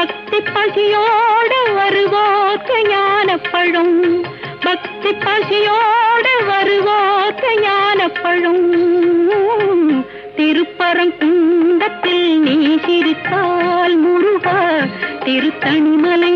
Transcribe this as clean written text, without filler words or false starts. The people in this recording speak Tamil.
பக்தி பசியோடு வருவோர்க்கு ஞானப்பழும், பக்தி பசியோடு வருவோர்க்கு ஞானப்பழும். திருப்பரங்குன்றத்தில் நீ சிரித்தால் முருகா திருத்தணிமலை